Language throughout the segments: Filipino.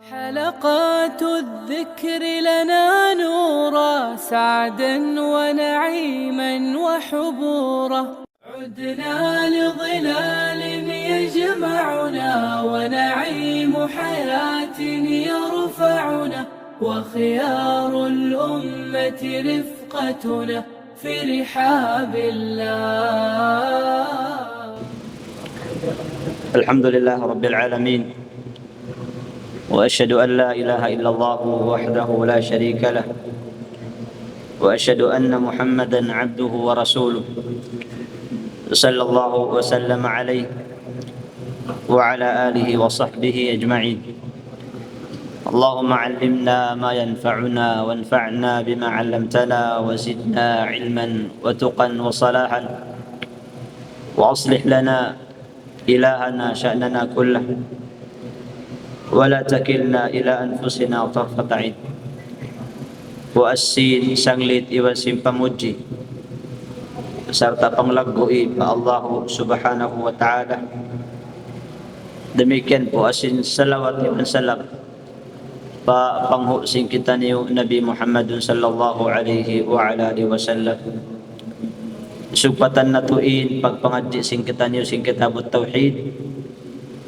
حلقات الذكر لنا نورا سعدا ونعيما وحبورا عدنا لظلال يجمعنا ونعيم حياة يرفعنا وخيار الأمة رفقتنا في رحاب الله. الحمد لله رب العالمين، وأشهد أن لا إله إلا الله وحده لا شريك له، وأشهد أن محمدا عبده ورسوله صلى الله وسلم عليه وعلى آله وصحبه أجمعين. اللهم علمنا ما ينفعنا وانفعنا بما علمتنا وزدنا علما وتقا وصلاحا، وأصلح لنا إلهنا شأننا كله ولا تكلنا إلى أنفسنا طرفة عين. Waassin sanglit iwasim pamuji serta panglagui pa Allah subhanahu wa ta'ala. Demikian po asin salawat dan salam pa panghusin kita ni Nabi Muhammad sallallahu alaihi wa ala alihi wasallam. Supatan natuin pagpangadji sing kita ni sing kitabut tauhid,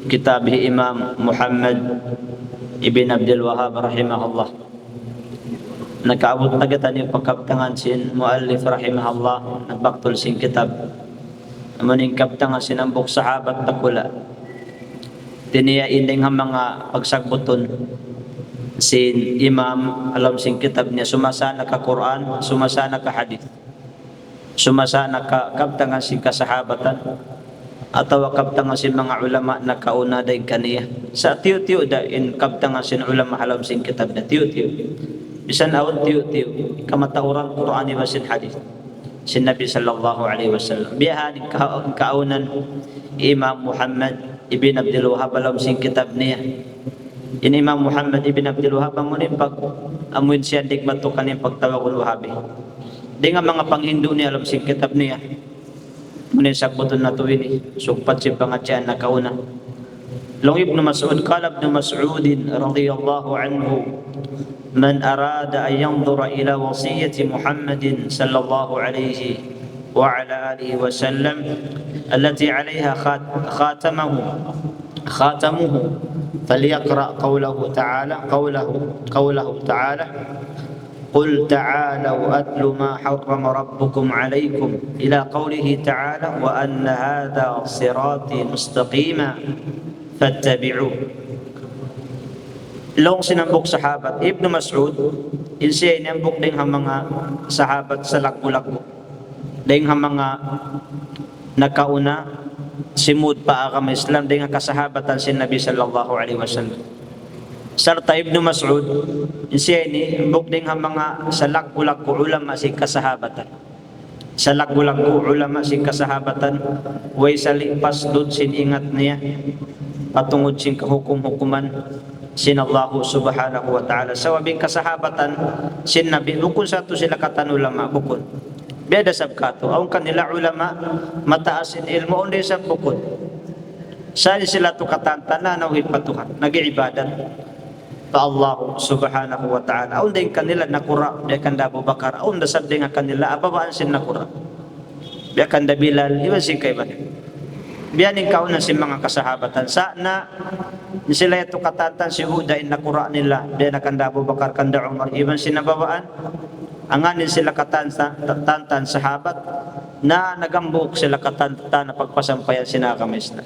kitab Imam Muhammad ibn Abdul Wahhab rahimahullah. Nakaabot na kita ni pagkaptangan sin muallif rahimahullah nagbaktul sin kitab maning kaptangan sinambok sahabat takula tiniya inding ang mga pagsagbuton sin imam alam sin kitab niya sumasana ka Quran, sumasana ka hadith, sumasana ka kaptangan sin kasahabatan atau kaptangan sin mga ulama na kauna day kaniya sa tiyo-tiyo da in kaptangan sin ulama alam sin kitab na tiyo-tiyo bisan awon tiyo-tiyo kamatauran Quran wa sin hadith sin Nabi sallallahu alaihi wasallam. Biyahan kaunan Imam Muhammad ibn Abdul Wahhab alam sin kitab niya. Ini Imam Muhammad ibn Abdul Wahhab amunin pag amuin siya digmatukan yung pagtawag Wahhabi. Di nga mga panghindu niya alam sin kitab niya. Munin sakbuton na to ini sukpat si pangatyan na kauna. Long Ibn Mas'ud qala Ibn Mas'ud radhiyallahu anhu man arada an yanzura ila wasiyyati Muhammadin sallallahu alaihi wa ala alihi wa sallam allati 'alayha khatamuhu falyaqra qawlahu ta'ala قل تعالوا أتل ما حرم ربكم عليكم إلى قوله تعالى وأن هذا صراطي مستقيما فاتبعوه. Long sinambok sahabat Ibn Mas'ud insiya inambok din ang mga sahabat sa lakbo-lakbo din ang mga nakauna simud pa agama Islam din ang kasahabatan sin Nabi sallallahu alaihi wasallam. Sarta Ibn Mas'ud insiya ini ambok din ang mga sa lakbo-lakbo ulama si kasahabatan, sa lakbo-lakbo ulama si kasahabatan way salipas dun sin ingat niya patungod sin kahukum-hukuman sin Allah subhanahu wa ta'ala. Sa wabing kasahabatan sin Nabi bukun sa to sila katan ulama bukun beda sab kato ang kanila ulama mataas in ilmo undi sa bukun sa sila to katantana na hipatuhan nag-iibadat pa Allah subhanahu wa ta'ala. Undi kanila nakura biya kanda Abu Bakar unda sab nga kanila ababaan sin nakura biya kanda Bilal iba si kay ba biyaning kaunan si mga kasahabatan sa na sila ito katatan si Huda in nakura nila biya nakanda Abu Bakar kanda Umar iban sinababaan anganin sila katantan sahabat na nagambuk sila katantan na pagpasampayan sinakamis na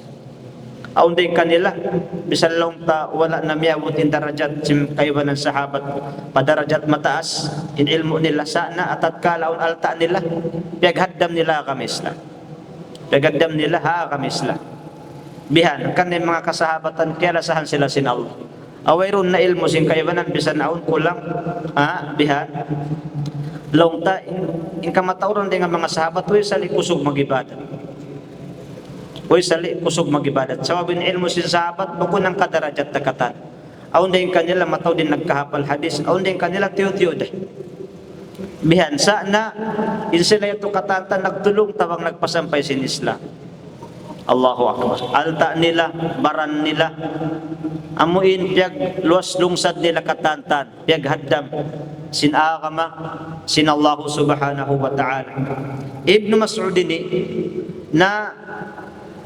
aun din kanila bisan long ta wala na miyabot in darajat sim kayban ng sahabat padarajat mataas in ilmu nila sana atat kalaun alta nila paghaddam nila kamisla paghaddam nila ha kamisla bihan kanin mga kasahabatan kaya lasahan sila sin Allah awayron na ilmu sin kaybanan bisan aun kulang bihan long ta in kamatauran din ang mga sahabat way sali kusog magibadat way sali kusog magibadat sawabin ilmu sin sahabat bukun ng kadarajat takatan aun din kanila mataw din nagkahapal hadis aun din kanila tiyo-tiyo dah bihan sa na in sila ito katatan nagtulong tawang nagpasampay sin Islam Allahu Akbar. Alta nila, baran nila, amuin piyag luwas lungsad nila katantan, piyag haddam, sin agama, sin Allahu subhanahu wa ta'ala. Ibnu Mas'ud ini, na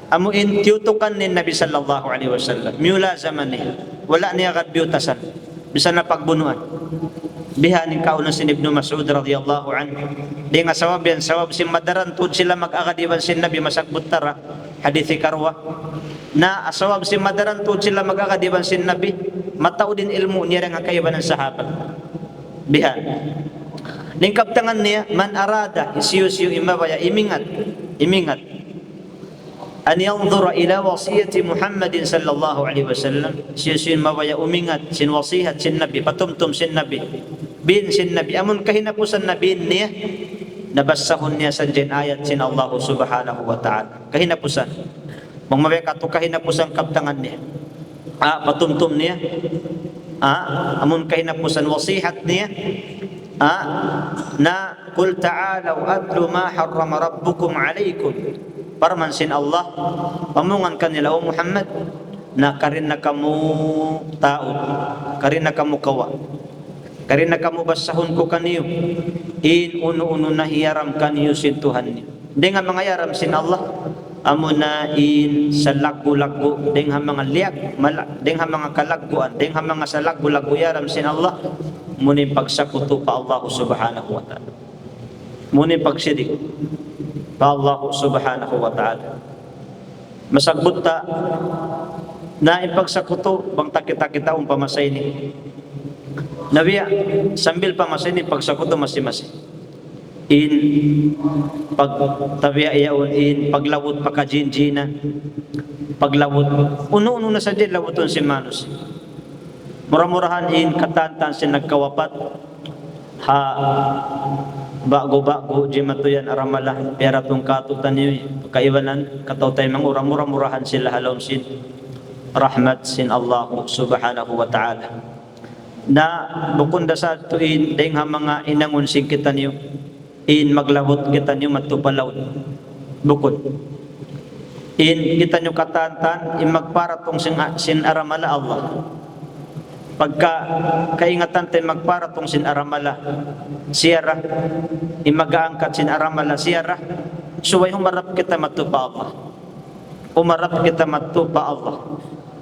amuin tiyutukan ni Nabi sallallahu alaihi wasallam, mula zaman niya, wala niya kadbiyutasan, bisa na pagbunuan. Bihaning kauna sin Ibnu Mas'ud radhiyallahu anhu. Di nga sawab yan, sawab sin madaran tud sila mag-akadiban sin Nabi masagbut tara, hadithi karwa. Na asawab sin madaran tud sila mag-akadiban sin Nabi, matao din ilmu niya nga kaiban ng sahabat. Bihan. Lingkap tangan niya, man arada, isiyo-siyo imabaya, imingat. An yanzura ila wasiyati Muhammadin sallallahu alaihi wasallam, siyo-siyo imabaya umingat, sin wasihat sin Nabi, patumtum sin Nabi. Bin sin Nabi, amun kahinapusan na bin niya, nabasahon niya sa jen ayat sin Allah subhanahu wa ta'ala. Kahinapusan. Mangmabay kato kahinapusan kaptangan niya. Patumtum niya. Amun kahinapusan wasihat niya. Na kul ta'alaw adlu ma harrama rabbukum alaykum. Parman sin Allah, pamungan kanila o Muhammad, na karin na kamu taod, karin na kamu kawa. Karin na kamu basahon ko kaniyo, in uno-uno na hiyaram kaniyo sin Tuhan niyo. Di nga mga yaram sin Allah, amo na in sa lagu-lagu, di nga mga liyak, di nga mga kalaguan, di nga mga sa lagu-lagu yaram sin Allah, munin pagsakuto pa Allah subhanahu wa ta'ala. Munin pagsidik pa Allah subhanahu wa ta'ala. Masagbut ta, na ipagsakuto, bang takita-kita pamasay ni. Nabiya, sambil pamasay ni pagsakuto masi-masi. In pagtabiya iyaon, in paglawot pakajinjina, paglawot, uno-uno na sa din lawoton si Manus. Mura-murahan in katantan si nagkawapat, bago-bago, jimatuyan aramala, pera tong katutan niyo, kaiwanan, kataw tayo mga mura-murahan sila halom sin, rahmat sin Allah subhanahu wa ta'ala. Na bukunda sa tuin dahil mga inangunsig kita niyo, in maglawot kita niyo matupalaw bukod in kita niyo katantan in magparatong sin aramala Allah. Pagka kaingatan tayo magparatong sin aramala siyara, in mag-aangkat sin aramala siyara, suway humarap kita matupa Allah, umarap kita matupa Allah.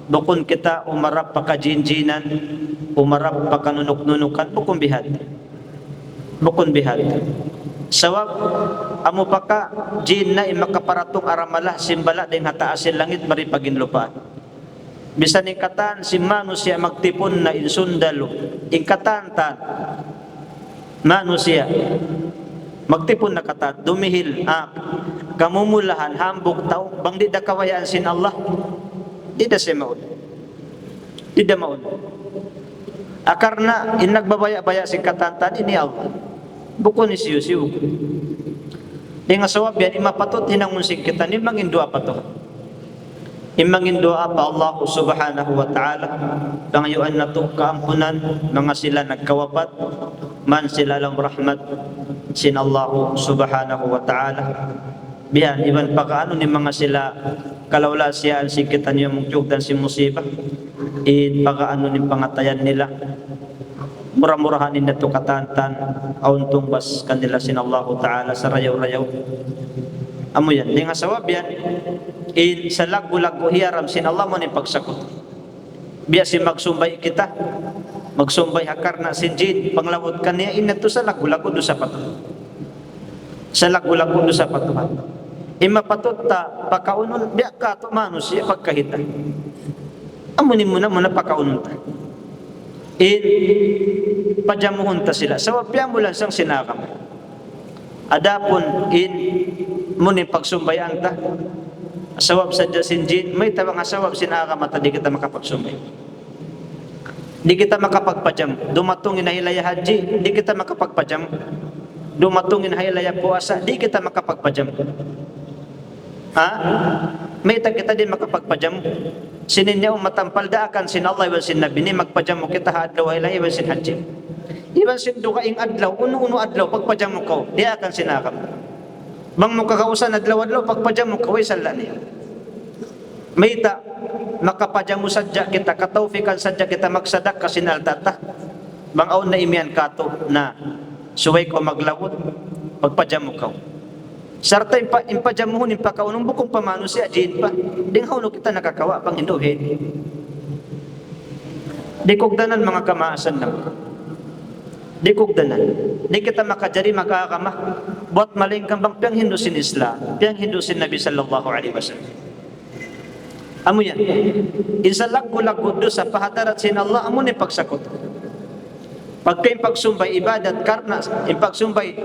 Bukun kita umarap pakajinjinan, umarap pakanunuk-nunukan, bukun bihad. Bukun bihad. Sawab, amo paka, jin na imakaparatong aramala, simbala din hataasin langit, bari paginlupaan. Bisan ingkatan, si manusia magtipon na insundalo, ingkatantan, manusia, magtipon na katan, dumihil, kamumulahan, hambog tao, bang di da kawayaan sin Allah, di da siya maun. Di da maun. Akarna, in nagbabaya-baya si katantan, ini Allah. Bukon ni siyo-siyo. Di nga sawab yan, imapatot hinangunsig kita, imangin doa pa to. Imangin doa pa Allah subhanahu wa ta'ala, pangayuan na to kaampunan, mga sila nagkawapat, man sila lang rahmat, sin Allah subhanahu wa ta'ala. Bihan, iban pa kaano ni mga sila kalawla siyaan si kita niyo mong dan si musibah, in pakaano ni pangatayan nila, murah-murahanin na to katantan, auntong bas kanila sin Allah ta'ala sa rayaw-rayaw. Amo yan, di nga sawab yan, in sa lagu-lagu hiyaram sin Allah mo ni pagsakot. Biya si magsumbay kita, magsumbay hakar na sin jin, panglawot ka niya, in to sa lagu-lagu do sa pato. Sa lagu-lagu do sa patuhan. Imapatot ta, pakaunon, biya ka to manus, siya pagkahita. Amunin mo na pakaunon ta. In pajamuhon ta sila. Sa wapya mo lang sang sinakam. Adapon in muni pagsumbayan ta. Sawab sa jasin jin, may tawang asawab sinakam at di kita makapagsumbay. Di kita makapagpajam. Dumatong inahilaya haji, di kita makapagpajam. Dumatong inahilaya puasa, di kita makapagpajam. May tag kita din makapagpajam. Sinin niya matampal daakan sin Allah iwan sin Nabi ni magpajam mo kita adlaw ay iwan sin haji. Iwan sin dukaing adlaw, uno-uno adlaw pagpajam mo ko, di akan sinakam. Bang mo kakausan adlaw-adlaw pagpajam mo kaway sala niya. Mayta makapajamu sadya kita, kataufikan sadya kita magsadak kasin altata. Bangaw na imian kato na suway ko maglawod, pagpajamu ka. Sarta impajamuhon impakaunong bukong pamano siya, jid pa. Dinghaw no kita nakakawa pang hinduhin. Di kogdanan mga kamaasan naman. Di kogdanan. Di kita makajari magkakamah. Buat maling kambang piyang hindusin Islam, piyang hindusin Nabi sallallahu alaihi wasallam. Amo yan. Insalak ko lagudo sa pahatarat sin Allah, amo ni pagsakot. Pagka pagsumbay ibadat karna, pagsumbay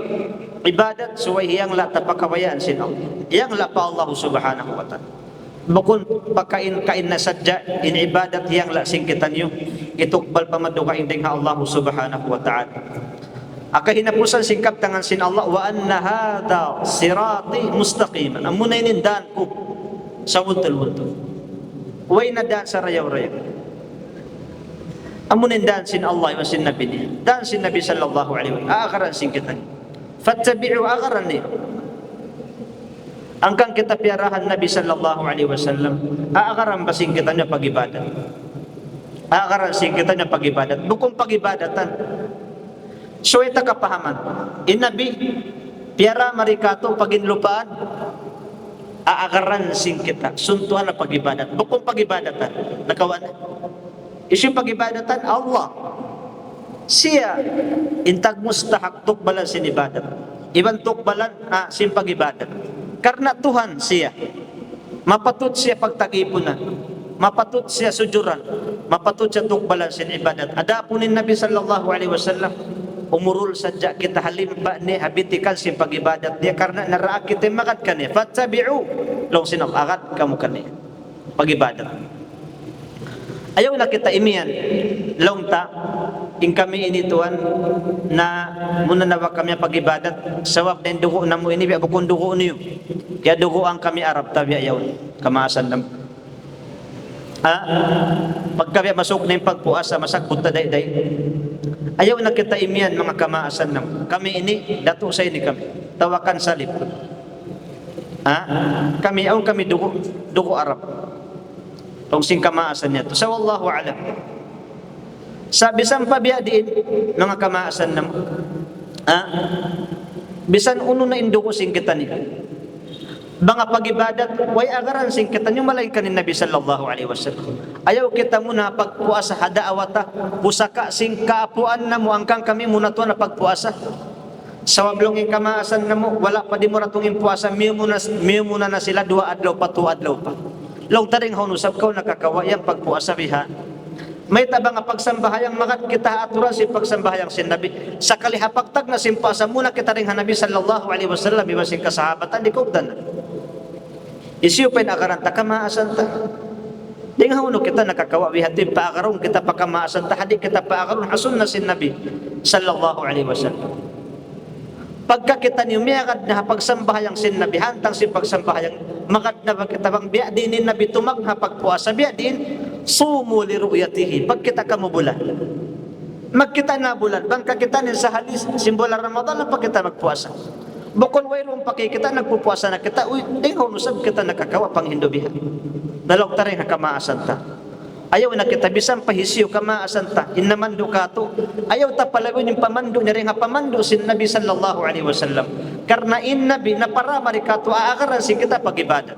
ibadat suway hiyang la tapakawayaan sin Allah. Hiyang la pa Allah subhanahu wa ta'ala. Bukun pagkain na sadya in ibadat hiyang la singkitan yung itukbal pamaduka inding ha Allah subhanahu wa ta'ala. Akahinapusan singkap tangan sin Allah, wa anna hadha sirati mustaqiman. Amunay nindan ko sa wuntul-wuntul. Way na daan sa rayaw-rayaw. Amunin daan sin Allah wa sin Nabi niya. Daan sin Nabi sallallahu alaihi wa sallam. Aakaran singkitan. Fattabi'u aakaran niya. Angkang kita piarahan Nabi sallallahu alaihi wasallam, aakaran ba singkitan niya pag-ibadat? Aakaran singkitan niya pag-ibadat. Bukong pag-ibadatan. So ita kapahaman. Inabi, piara marikato paginlupaan, aakaran singkita. Suntuhan na pag-ibadat. Bukong pag-ibadatan. Nakawan na. Isyong pag-ibadatan, Allah. Siya, intag mustahak tukbalan sin ibadat. Iban tukbalan, sin pag-ibadat. Karena Tuhan siya. Mapatut siya pagtagipunan. Mapatut siya sujuran. Mapatut siya tukbalan sin ibadat. Adapunin Nabi sallallahu alaihi wasallam. Umurul sadya kita halimba ni habitikan sin pag-ibadat dia karena naraak kita makat kani. Fattabi'u. Long sinap akat kamu kani. Pag-ibadat. Ayaw na kita imian. Long ta. In kami ini Tuhan na muna nawa kami pag-ibadat sawab din dugo na mo ini biya bukong dugo niyo kaya dugo ang kami Arab tabi ayaw kamaasan nam pagka biya masuk na yung pagpuasa masakbot na day ayaw na kita imian mga kamaasan nam kami ini dato sa ini kami tawakan salib kami dugo Arab tong sing kamaasan niya to sa wallahu alam. Sa bisan pa biya diin mga kamaasan na bisan uno na induko singkitan niya mga pag-ibadat way agaran singkitan yung malaikan ni Nabi sallallahu alaihi wasallam. Ayaw kita muna pagpuasa hada awata pusaka sing kaapuan na mo angkang kami muna to na pagpuasa sa wablong yung kamaasan na mo wala pa di mo ratong puasa miyo muna na sila 2 adlaw pa 2 adlaw pa long taring hunusab ka nakakawayang pagpuasa biha. May tabang pagsambahayang makat kita aturan si pagsambahayang sin Nabi. Sa kalihapagtag na simpasa muna kita ring Nabi sallallahu alaihi wasallam iba sing kasahabatan di kogdan. Isiyo pa akaran ta kamaasan ta. Ding hawno kita nakakawa bihatin pa akaron kita pa kamaasan ta hadi kita pa akaron hasun na sin Nabi sallallahu alaihi wasallam. Pagka kita niyo miyakad na pagsambahayang sin Nabi hantang si pagsambahayang makat na kita bang biya din Nabi tumag na pagpuasa biya din sumu li ru'yatihi pag kita kamubulan magkita na bulan bangka kita nin sa hadis simbola Ramadan na pag kita magpuasa bukon wayrong pakikita nagpupuasa na kita uy tinghaw nusab kita nakakawa pang hindubihan dalawag taring nakamaasan ta ayaw na kita bisan pahisyo kamaasan ta inamando kato ayaw ta palawin yung pamando niya rin pamando sin Nabi sallallahu alaihi wasallam karena in Nabi na para marikato aakaran si kita pag-ibadat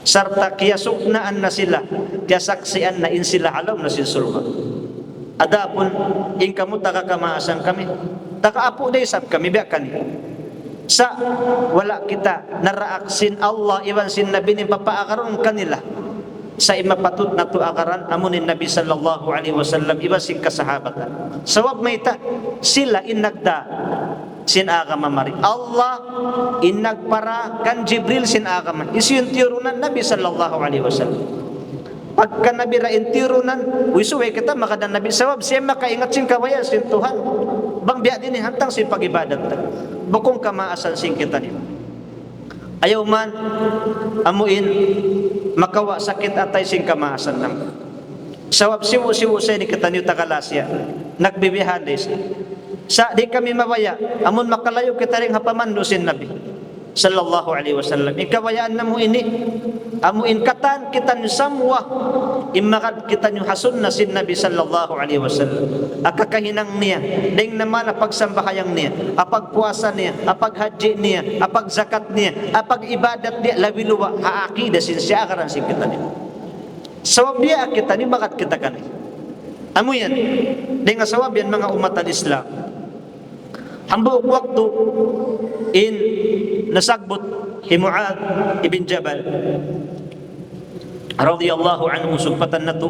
sarta kiyasuknaan na sila kiyasaksian na in sila alam na sin surga adapun in kamu takakamaasan kami takaapo day sab kami biakan sa wala kita naraaksin Allah iwan sin Nabi ni papaakaron kanila sa imapatut na to akaran amunin Nabi sallallahu alaihi wasallam iba sing kasahabatan sawab mayta sila inagda sin agamamari Allah inagpara kan Jibril sin agama isyun tirunan Nabi sallallahu alaihi wasallam pagka Nabi ra intirunan wisuwe kita makadan Nabi sawab siya makaingat sin kawaya sin Tuhan bang biya din hantang sin pagibadat bukong kamaasan sin kita niyo ayaw man amuin makawa sakit atay sin kamaasan nam sawab siwu sa ni kita niyo tagalasya nagbibihan des sa di kami mabaya amon makalayo kita ring hapamando sin Nabi sallallahu alaihi wasallam ikawayaan na mo ini amuin katan kita ni samwa imakat kita ni hasun na sin Nabi sallallahu alaihi wasallam akakahinang niya ding naman apag sambahayang niya apag puasa niya apag haji niya apag zakat niya apag ibadat niya labiluwa haakida sin siya akaran sin kita ni sawab dia kita ni makat kita kan amu yan ding sawab yan mga umatan Islam hambuok waktu in nasagbot hi Mu'adh ibn Jabal radhiyallahu anhu sumpatan natu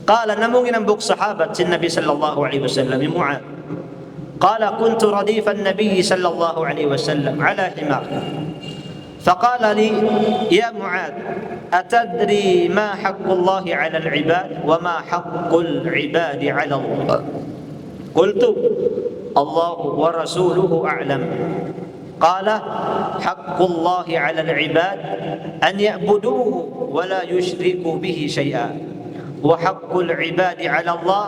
qala namungin ang buok sahabat sin Nabi sallallahu alaihi wasallam hi Mu'adh qala kuntu radifa an-nabiy sallallahu alaihi wasallam ala himar فقال لي يا معاذ أتدري ما حق الله على العباد وما حق العباد على الله قلت الله ورسوله أعلم قال حق الله على العباد أن يعبدوه ولا يشركوا به شيئا وحق العباد على الله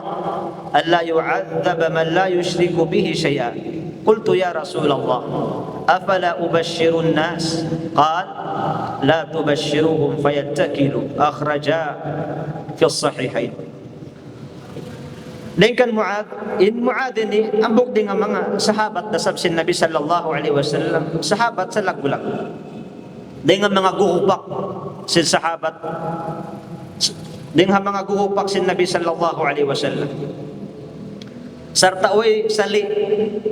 ألا يعذب من لا يشرك به شيئا قلت يا رسول الله أفلا أبشر الناس قال لا تبشروهم فيتكلوا أخرجا في الصحيحين. Dengan Mu'adh ini ambok dengan mga sahabat dasab sin Nabi sallallahu alaihi wasallam sahabat sa lagbulag dengan mga guhupak sin sahabat dengan mga guhupak sin Nabi sallallahu alaihi wasallam sarta oy sali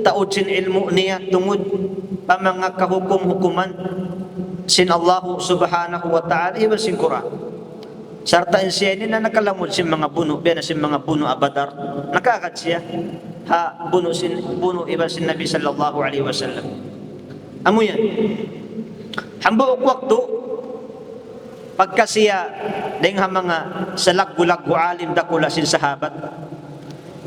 taud sin ilmu niya tungod pa mga kahukum-hukuman sin Allah subhanahu wa ta'ala iban sin Quran sarta siya ini na nakalamod sin mga buno biya na sin mga buno abadar nakakat siya ha buno iban sin Nabi sallallahu alaihi wasallam amu yan hambuok waktu pagka siya dengan mga salagbulag alim dakula sin sahabat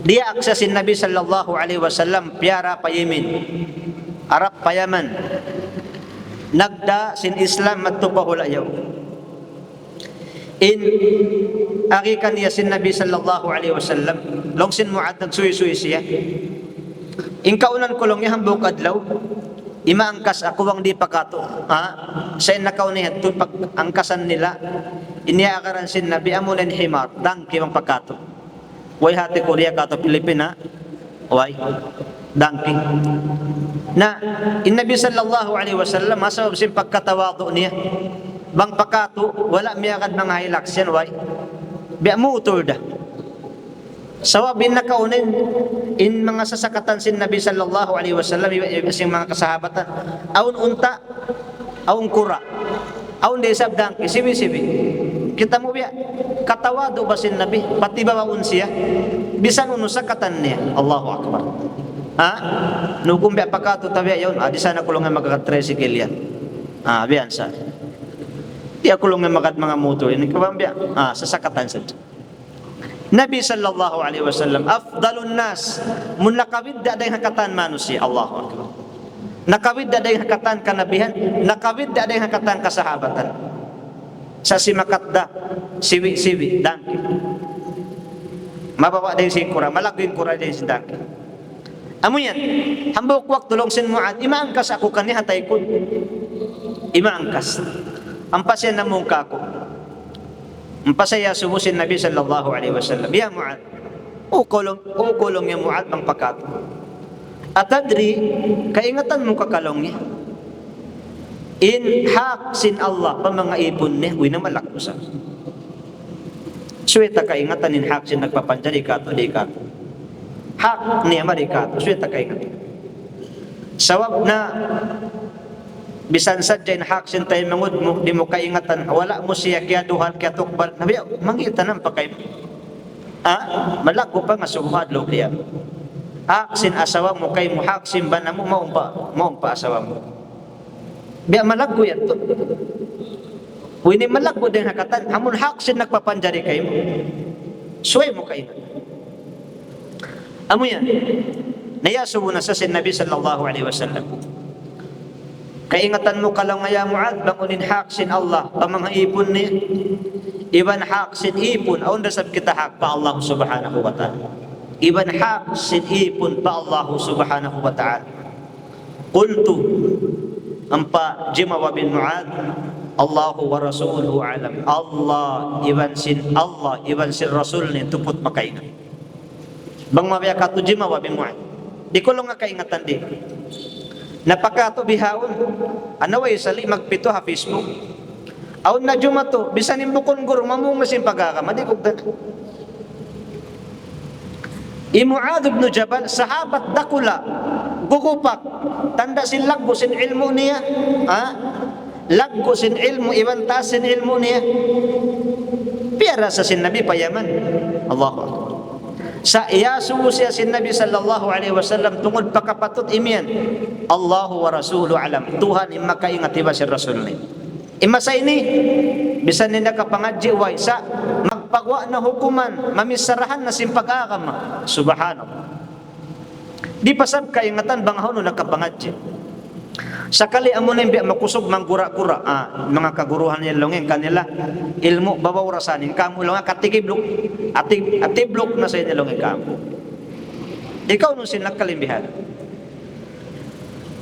dia aksa sin Nabi sallallahu alaihi wasallam piara payimin Arab payaman nagda sin Islam matupahulayaw in agikan niya sin Nabi sallallahu alaihi wasallam long sin Mu'adh nagsuy-suy siya in kaunan kulong niya hambuk adlaw imaangkas ako ang di pakato sa nakaw niya to pag angkasan nila iniakaran sin Nabi amunan himar dangki ang pakato way hati Korea kato Pilipina way dangki na in Nabi sallallahu alaihi wasallam masabab sin pagkatawado niya bang pakato wala miyakad mga hilaks yan way biya motor da sawabin na kaunin in mga sasakatan sin Nabi sallallahu alaihi wasallam yung mga kasahabatan aun unta aun kura aun de sabdang sibi kita mo biya katawado ba sin Nabi pati ba maun siya bisan uno sakatan niya Allahu akbar nugum biya pakato tabi ayon di sana kulungan magka-tricycle yan biyan sa di kulungan makat mga motor ini kabambya sasakatan sa Nabi sallallahu alaihi wasallam afdalun nas mun nakawid da day hakatan manusia Allahu akbar nakawid da day hakatan kanabihan nakawid da day hakatan kasahabatan sa simakat da siwi dangki mabawa day sin kura malagin kura day sin dangki amu yan hambok waktu long sin Mu'adh imaangkas ako kaniya hatay ko imaangkas ampasya na mungka ko ampasaya sumusin Nabi sallallahu alaihi wasallam ya Mu'adh ukulong ya Mu'adh ang pakato atadri kaingatan mo kakalong niya in hak sin Allah pa mga ipon niya uy na malakpusa suweta kaingatan in hak sin nagpapanjari kato di kato hak niya marikato suweta kaingatan sawab na bisan sadya in hak sin tayo mangud mo di mo kaingatan wala mo siya kaya duhan kaya tukbal nabi mangita ng pakay malako pa nga suhad lo kaya hak sin asawa mo kay mo hak sin ba na mo maumpa asawa mo biya malako yan to wini malako din hakatan hamun hak sin nagpapanjari kay mo suway mo kayo amo yan nayasubo na sa sin Nabi sallallahu alaihi wasallam kaingatan mo kalang ya Mu'adh bangunin hak sin Allah pa mga ipon niya iban hak sin ipon aun dasab kita hak pa Allah subhanahu wa ta'ala iban hak sin ipon pa Allah subhanahu wa ta'ala qultu ampa jimawa bin Mu'adh Allahu wa rasuluhu alam. Allah iban sin rasul ni tuput makaingat. Bang mabaya katujima wa bimuad. Di ko lang nga kaingatan di. Napakato bihaon. Ano way sali magpito ha Facebook. Aun na jumato bisan imbukon guro mamung masin pagagama di kog dan. Muad ibn Jabal sahabat dakula gugupak tanda sin laggo sin ilmu niya laggo sin ilmu iwantas sin ilmu niya piara sa sin Nabi payaman Allahu Akbar sa iyasu siya sin Nabi sallallahu alaihi wasallam tungod pakapatut imian Allahu wa rasuluhu alam Tuhan imma kaingat iba si rasul ni imma sa ini bisan nila kapangadji way sa magpagwa na hukuman mamisarahan na simpag-agama subhanallah di pasab kaingatan bangahon na kapangadji sakali amo na imbi makusog manggura-gura mga kaguruhan nila longeng kanila ilmu babawrasanin kamo lang katigiblok atiblok na sa inyo longeng kamo ikaw nung sinakalimbihan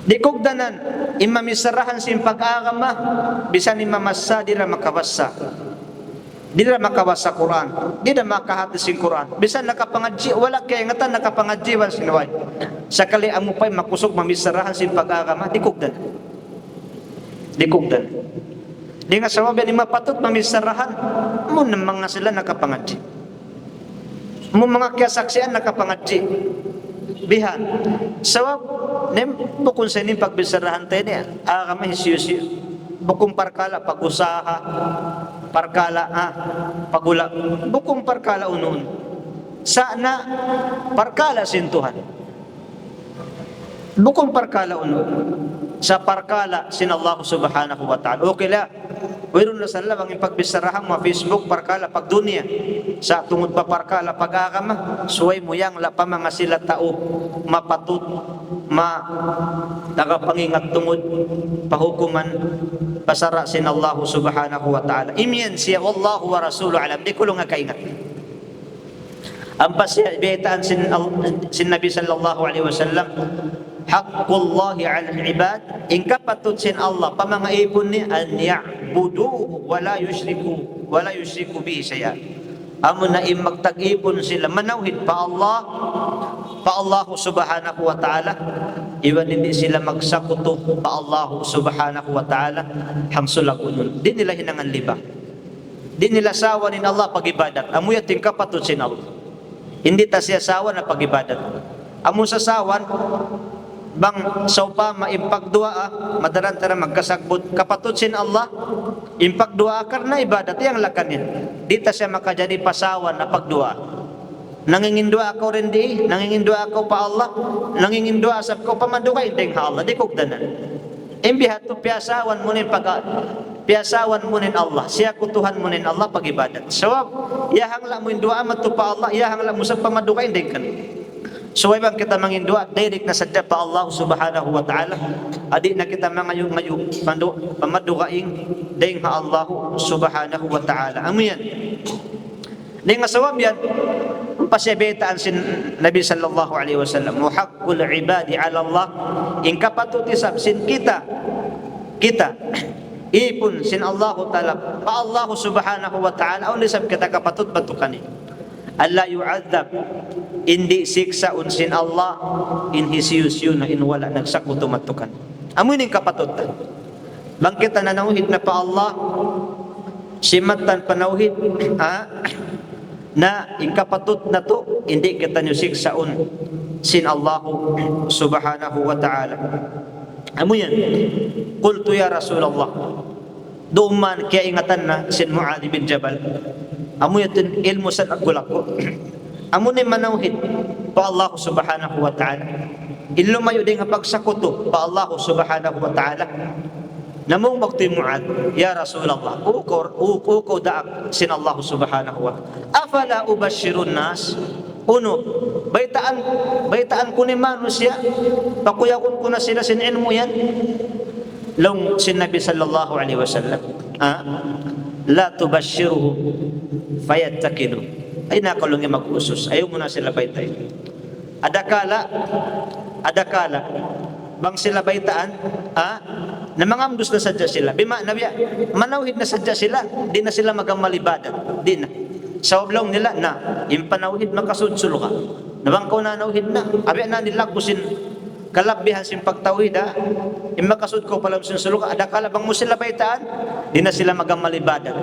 di kogdanan imamisarahan simpag-agama bisan imamasa dira makabasa dira makabasa Quran dira makahati sin Quran bisan nakapangadji wala kay ngatan nakapangadji wan sinaway sakali amo pay makusog mamisarahan simpag-agama di kogdanan di nga sawabi ni mapatot mamisarahan mo nang mga sila nakapangadji mo mga kasaksian nakapangadji bihan sawab nem bukun sa ining pagbisarahan tayo niya agama hisyusyo bukong parkala pag-usaha parkala pagula bukong parkala unoon sana parkala sintuhan bukong parkala unoon sa parkala sin Allah subhanahu wa ta'ala okay la mayroon na sala ang pagbisarahan mo Facebook parkala pag dunia sa tungod pa parkala pag-agama suway mo yang la pa mga sila tao mapatut tagapangingat tungod pahukuman pasara sin Allah subhanahu wa ta'ala imian siya wallahu wa rasuluhu alam di ko lang kaingat ang pasibitaan sin Nabi sallallahu alaihi wasallam haqqullahi 'ala al-ibad in kapatut sin Allah pamangaipon ni an ya'buduhu wa la yushriku bihi shay'a amo na magtag-ipon sila manawhid pa Allah subhanahu wa ta'ala iwan hindi sila magsakuto pa Allah subhanahu wa ta'ala hamsulagun di nila hinangan liba di nila sawa nin Allah pag-ibadat amo yating kapatut sin Allah hindi ta siya sawa na pag-ibadat amo sa sawan bang saupa maimpagdua madaran tara magkasagbot kapatut sin Allah impagdua karna ibadat yang lakan yan di ta siya makajadi pasawan na pagdua nangingindua ako rin di nangingindua ako pa Allah nangingindua asap ko pamadukay ding ha Allah di kogdanan imbihat to piasawan mo nin piasawan mo nin Allah siya kutuhan mo nin Allah pag-ibadat sawab yahang la mo indua matu pa Allah yahang la mo sa pamadukay ding kan so bang kita mangindua direct na sadya pa Allah subhanahu wa ta'ala adi na kita mangayong pamadukaing ding ha Allah subhanahu wa ta'ala amin ding asawab yan pasyabetaan sin Nabi sallallahu alaihi wasallam wa haqqul ibadi ala Allah in kapatutisab sin kita ipun sin Allah ta'ala pa Allah subhanahu wa ta'ala on lisab kita kapatut batukani alla yu'adzab indi siksa unsin Allah in hisiyusyo na in wala nagsakuto matukan amoy ning kapatutan bangkita na nauhid na pa Allah simatan panauhid na ingkapatut na to hindi kita nyo siksaon sin Allah subhanahu wa ta'ala amoy yan qultu ya Rasulullah duman kaya ingatan na sin Muad bin Jabal amo yatin ilmu sa agulak ko amo ni manawhid pa Allah subhanahu wa ta'ala ilumayo din nga pagsakuto pa Allah subhanahu wa ta'ala namong bakti Muad ya Rasulullah uko daak sin Allah subhanahu wa ta'ala afala ubashirun nas uno baitaan ko ni manusia pakuyakon ko na sila sin ilmu yan long sin Nabi sallallahu alaihi wasallam la tubashiruhu fayattakilu ay nakalungi mag-usos ayaw mo na sila baytay adakala bang sila baytaan na mangamdos na sadya sila. Bima nabiya, manawhid na sadya sila, di na sila magamalibadan. Di na. Sa oblong nila na, impanawhid makasudsul ka. Nabangkaw na nawhid na. Abi na nila kusin kalabihan sin pagtawhid ha. Imakasud ko pala sunsul ka. Ada kalabang mo sila baitaan, di na sila magamalibadan.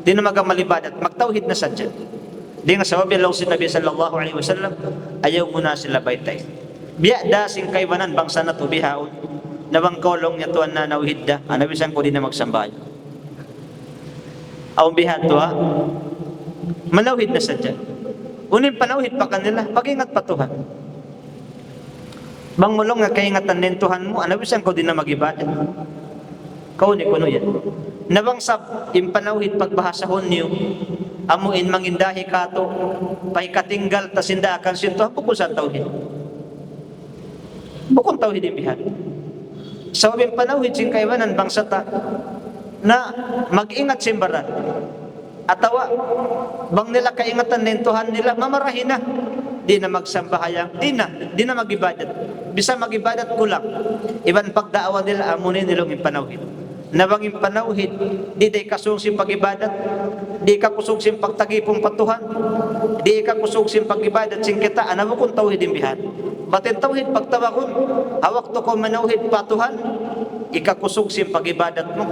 Di na magamalibadan. Magtawhid na sadya. Di nga sawabi Allah si Nabi sallallahu alaihi wasallam, ayaw muna sila baitay. Biya da sing kaibanan bangsa na to bihaon. Nabang kolong niya tuwan na nawhid da, anabisan ko din na magsambay. Awang bihat to ha, manawhid na sadya. Unin panawhid pa kanila, pag-ingat pa Tuhan. Bang mulong nga kaingatan din Tuhan mo, anabisan ko din na mag-ibadat. Kauni ko no yan. Nabang sab, impanawhid pagbahasahon niyo, amuin mangindahi kato, pahikatinggal tasinda akan sinto, bukod sa tawhid. Bukod tawhid yung bihat. Sa wabing panawhid sing kaiwanan bangsa ta na mag-ingat simbaran. Atawa bang nila kaingatan din Tuhan nila mamarahin na. Di na magsambahayang, di na mag-ibadat. Bisa mag-ibadat kulang. Iban pagdaawa nila amunin nilong impanawhid. Nabang impanawhid, di day kasung sim pag-ibadat, di ka kusog sim pagtagipong patuhan, di ka kusog sim pag-ibadat sing kita, anamo kung tawhid imbihan. Batin tawhid pagtawakon, hawak to ko manawhid patuhan, ikakusog sim pag-ibadat mo,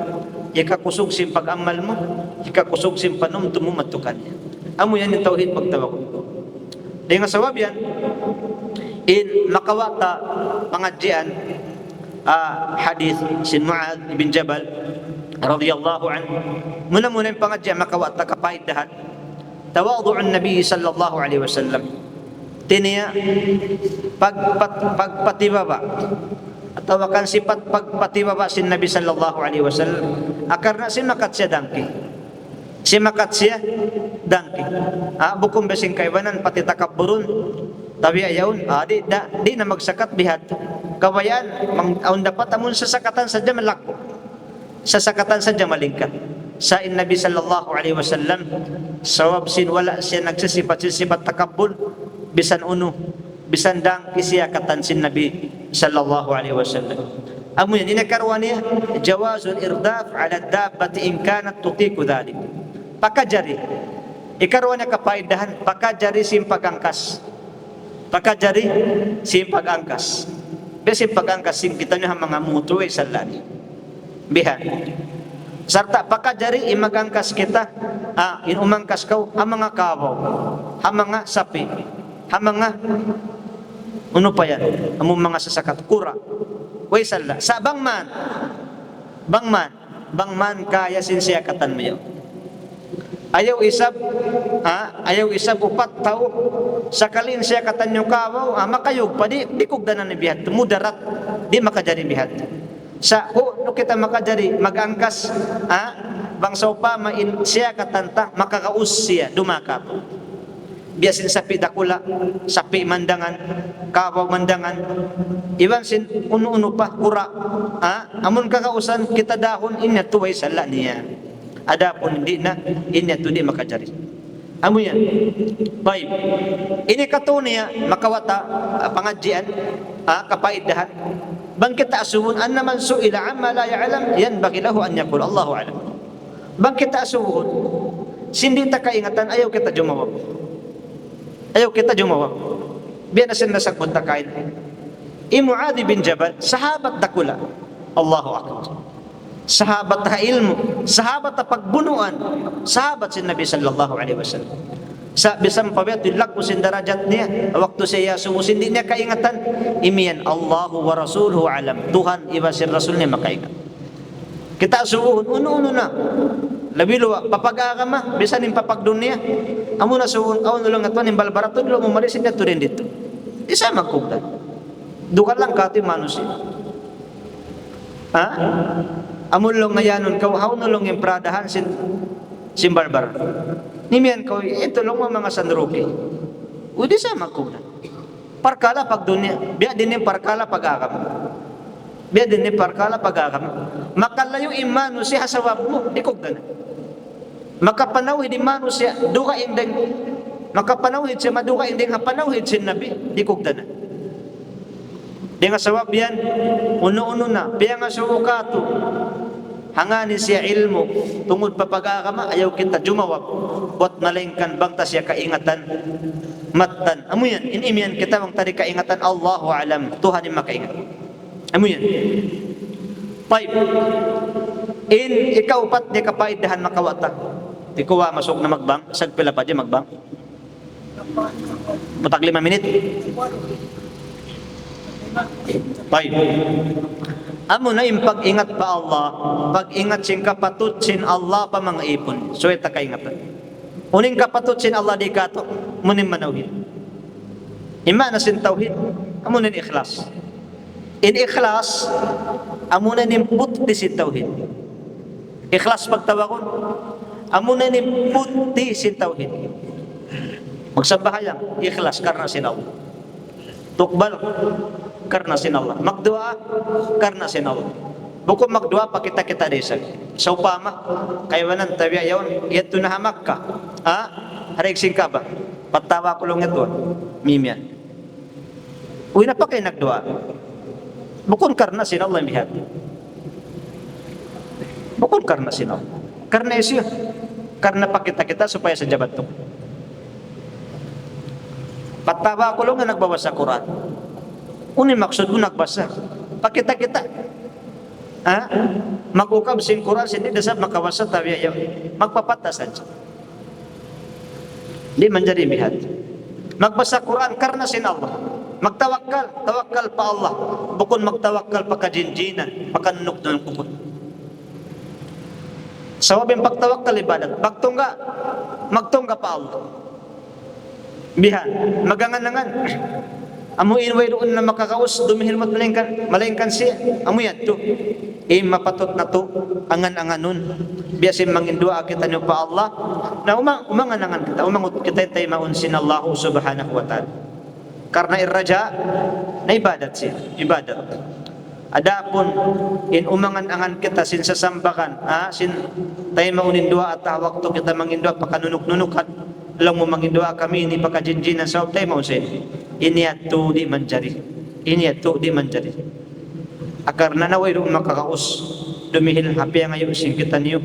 ikakusog sim pag-amal mo, ikakusog sim panumtum mo matukan niya. Amo yan yung tawhid pagtawakon. Di nga sawab yan, in makawata pangadjian, hadith sin Mu'adh ibn Jabal radhiyallahu anhu, muna yung pangadjian makawata kapaidahan, tawadhu'un Nabi sallallahu alaihi wasallam. Tiniya pagpatibaba atau akan sifat pagpatibaba sin Nabi sallallahu alaihi wasallam akarna simakat siya dangki bukum besing kaibanan pati takabburun tabi ayaun di na magsakat bihat kawayan ang dapat amun sasakatan sadya malakbo sasakatan sadya malingkat sa Nabi sallallahu alaihi wasallam sawab sin wala siya nagsisifat takabbur bisan uno, bisan dang kisiyakatan sin Nabi sallallahu alaihi wasallam. Amo yan, inakarwa niya, jawazul irdaf ala dabbati in kanat tutiku dhalik. Pakajari, ikarwa niya kapaidahan, pakajari sim pagangkas. Pakajari sim pagangkas. Besi pagangkas sim kita niya mga mutuwe salani. Bihan. Sarta pakajari imagangkas kita, inumangkas kau, ang mga kawaw, ang mga sapi, ang mga ano pa yan, ang mga sasakat kura way sala sa bangman kaya sinsiyakatan mo yun ayaw isab upat tao sakalin siya katan yung kawaw makayog pa di kugdanan ni bihat mudarat di makajari bihat sa no kita makajari magangkas bangsaw pa main siya katanta makakaus siya dumakat biasin sapi dakula, sapi mandangan, kawaw mandangan, iban sin uno-uno pa, kura, amun kakausan kita dahon, inya tuway sala niya. Adapun hindi na, inya to di makajari. Amo yan. Baik. Ini katunia, makawata, pangadjian, kapaidahan. Bang kita asuhun, an naman su'ila amma la ya'alam, yan bagilahu an yakul, Allahu alam. Bang kita asuhun, sindi ta kaingatan, ayaw kita jumawab. Ayaw kita jumawab. Biyan na siya nasagbot na kain. Mu'adh bin Jabal, sahabat dakula. Allahu akbar. Sahabat na ilmu, sahabat na pagbunuan, sahabat si Nabi sallallahu alaihi wasallam. Sa bisang pabiyat, dilak mo sin darajat niya, waktu siya sumusin, hindi niya kaingatan. Imiyan, Allahu wa Rasuluhu alam. Tuhan, iba si Rasul niya makaingat. Kita suhun, uno-uno na. Labiluwa, papag-agama, bisan yung papagdunia. Amo na suhun, awan nulong at maning balbarato, nulong umarisin na ito rin dito. Isa magkugdan. Duka lang kati manusin. Amo nulong ngayanon, kawahaw nulong yung pradahan sin barbar. Nimiyan ko, ito lang mga sanruki. Udi sa magkugdan. Parkala pagdunia, biya din yung parkala pag-agama. Biya din ni parkala pag-agama. Makalayo imano siya hasawab mo, di kugdan. Makapanawid imano siya, duka indeng. Makapanawid siya, maduka indeng hapanawid siya Nabi, di kugdan. Di nga sawab yan, uno-uno na, piya nga suukato, hangani siya ilmo, tungod pa pag-akama, ayaw kita jumawab, buat malingkan bangta siya kaingatan, matan. Amo yan, inimian kita mong tadi kaingatan, Allahu alam, Tuhan yung makaingat. Amo yan. 5. Ikaw pat di kapaidahan makawata. Di kuwa masuk na magbang, sagpila pa di magbang. Putak 5 minit. 5. Amo na yung pag-ingat pa Allah, pag-ingat sin kapatut sin Allah pa mga ipon. So ita kaingatan. Uning kapatut sin Allah di kato, munin manawhid. Ima na sin tawhid, amo nin ikhlas. In ikhlas, amo na nin puti sin tawhid. Ikhlas pagtawakon, amo na nin puti sin tawhid. Magsambahayang, ikhlas karena sin Allah. Tukbal karena sin Allah. Magdua karena sin Allah. Bukan magdua pa kita desa. Sa upama, kaywanan tabi ayaw, yato na hamak ka. Harig sing ka ba? Patawa ko lang ito. Mimian. Uy na pa kayo nagdua. Bukan karena sin Allah yang lihat. Bukan karena sin Allah. Karena isu. Karena pa kita supaya sajabat to. Patawa ko lang na nagbabasa Quran. Unin maksud ko nagbasa. Pakita-kita. Mag-ukab sin Quran, hindi dasab makawasa tabi ayaw. Magpapatasan siya. Di menjadi bihat. Magbasa Quran karena sin Allah. Tawakal pa Allah. Bukun magtawakal pa kajinjinan, pakanunok ng kukun. Sawabing pagtawakal ibadat. Magtungga pa Allah. Bihan, magangan-angan. Amuin way doon na makakaus, dumihilmat malingkan siya. Amu yan to. Mapatot na to, angan-anganon. Biyasin mangindua kita niyo pa Allah. Na umangan-angan kita, umangot kita tayo maunsin Allah subhanahu wa ta'ala. Karena irraja, na ibadat siya. Ibadat. Adapun, umangan-angan kita sin sasambakan, sin tayo maunindua at waktu kita mangindua pakanunuk-nunukan. Alam mo mangindua kami ini pakajinjinan sa tayo maunsin. Iniyatu di manjari. Akar nanaway doon makakaus. Dumihil hapi ang ayun sing kita niyo.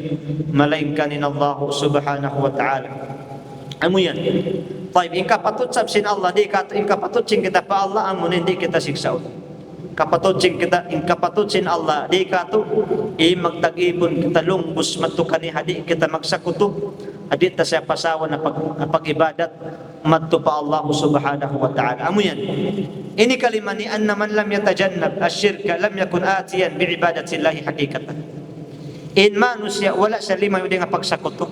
Malaingkanin Allah subhanahu wa ta'ala. Amo yan. Taib, ingkapatut sabsin Allah. Ingkapatut sing kita pa Allah. Amo hindi kita siksaon. Kapatut sin Allah. Di kato. Magtag-ibon kita lungbus matukani hadi kita magsakuto. Hadi ta siya pasawa na pag-ibadat. Matto pa Allah subhanahu wa ta'ala. Amo yan. Ini kalima ni anna man lam yatajannab asyirka lam yakun atiyan bi'ibadatillahi hakikatan. In manusia wala sa lima yung nga pagsakuto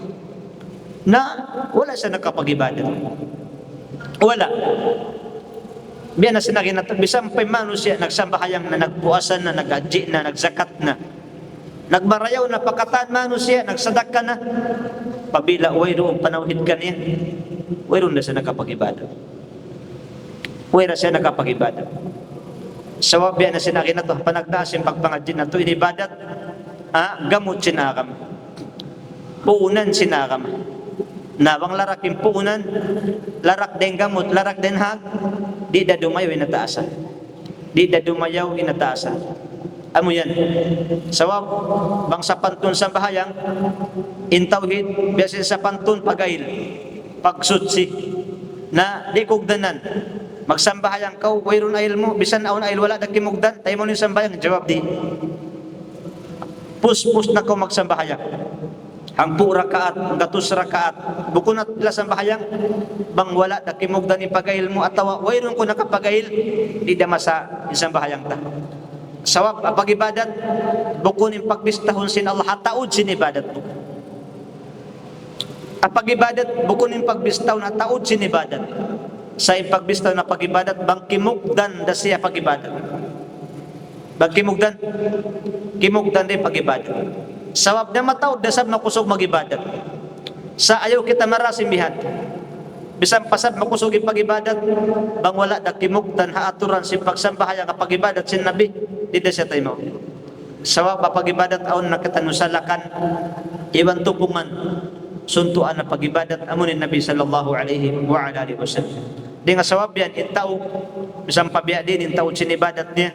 na wala sa nakapag-ibadat. Wala. Biyan na sinagin natin, bisang pa manusia nagsambahayang na nagpuasan na, nag-adji na, nagzakat na, nagmarayaw na pakatan manusia, nagsadak ka na, pabila, way doon panawhid ka niya. Wala na siya nakapag-ibadat. Wala siya nakapag-ibadat. Sawab yan na sinagin na ito, panagtaas yung pagpangadjin na ito, inibadat, gamot sinakam. Puunan sinakam. Nawang larak yung puunan, larak din gamot, larak din hag, di da dumayaw inataasan. Di da dumayaw inataasan. Amo yan. Sawab, bang sa pantun sa bahayang, intawhid, biyasin sa pantun pagail, pagsutsi, na di kugdanan. Magsambahayang kau, wayron ayil mo, bisan aon ayil wala nagkimugdan, tayo mo ni sambahayang, jawab di. Pus na ko magsambahayang. Hangpu rakaat, gatus rakaat, bukun at ila sambahayang, bang wala nagkimugdan ipagail mo, atawa, wayron ko nakapagail, di damasa isambahayang ta. Sawab, pag-ibadat, bukun yung pagbistahon sin Allah, hataod sin ibadat mo. Pag-ibadat, bukun yung pagbistahon, hataod sin ibadat. Sa pagbistaw na pag-ibadat, bang kimugdan da siya pag-ibadat. Bang kimugdan din pag-ibadat. Sawab na matawad, dasab na kusog mag-ibadat. Sa ayaw kita marasim bihat. Bisang pasab makusog yung pag-ibadat, bang wala da kimugdan haaturan si pagsambahaya ka pag-ibadat sin Nabi, dito siya tayo mo. Sawab pag-ibadat aon na kita nusalakan, iwan tupungan, suntuan na pag-ibadat, amunin Nabi sallallahu alaihi wa alihi wasallam. Di nga sawab yan, intao, isang pabiya din, intao sinibadat niya,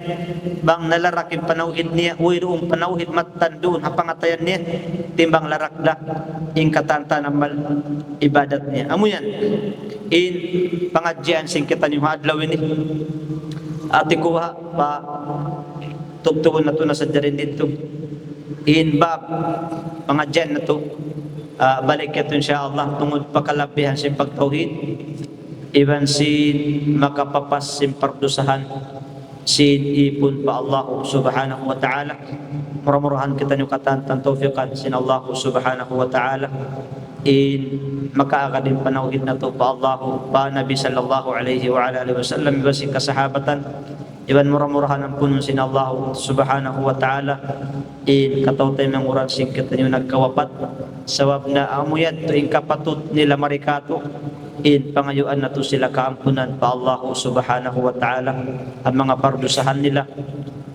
bang nalarakin panauhid niya, uy roong panauhid matandun, hapangatayan niya, timbang larakda, in katanta namal ibadat niya. Amo yan, in pangadyan sing kita niyo hadlawin ni, ati kuha, pa, tugtugon na to na sa darin dito, in bab, pangadyan na to, balik ito insyaAllah, tungod pakalabihan sa pagtauhid, iban sin makapapas sin pardusahan sin ipun pa Allah subhanahu wa ta'ala. Murah-murahan kita nyo katantan taufiqan sin Allah subhanahu wa ta'ala in makaakadin panauhid na to pa Allah pa Nabi sallallahu alaihi wa alihi wa sallam iban sin kasahabatan iban murah-murahan ang punon sin Allah subhanahu wa ta'ala in katawtay ng uran sin kita nyo nagkawapat sawab na amuyad to in kapatut nila marikato in pangayuan na to sila kaampunan pa Allah subhanahu wa ta'ala ang mga pardusahan nila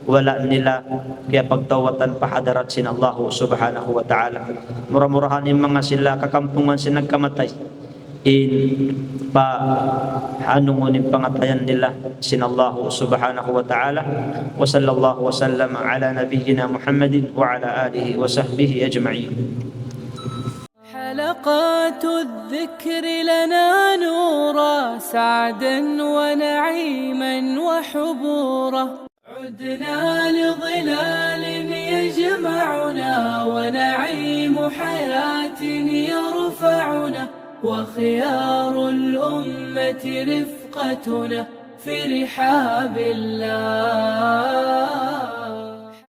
wala nila kaya pagtawatan pahadarat sin Allah subhanahu wa ta'ala. Murah-murahan yung mga sila kakampungan sin nagkamatay in pa hanungunin pangatayan nila sin Allah subhanahu wa ta'ala. Wa sallallahu wa sallam ala nabiyyina Muhammadin wa ala alihi wa sahbihi ajma'in. حلقات الذكر لنا نورا سعدا ونعيما وحبورا عدنا لظلال يجمعنا ونعيم حياة يرفعنا وخيار الأمة رفقتنا في رحاب الله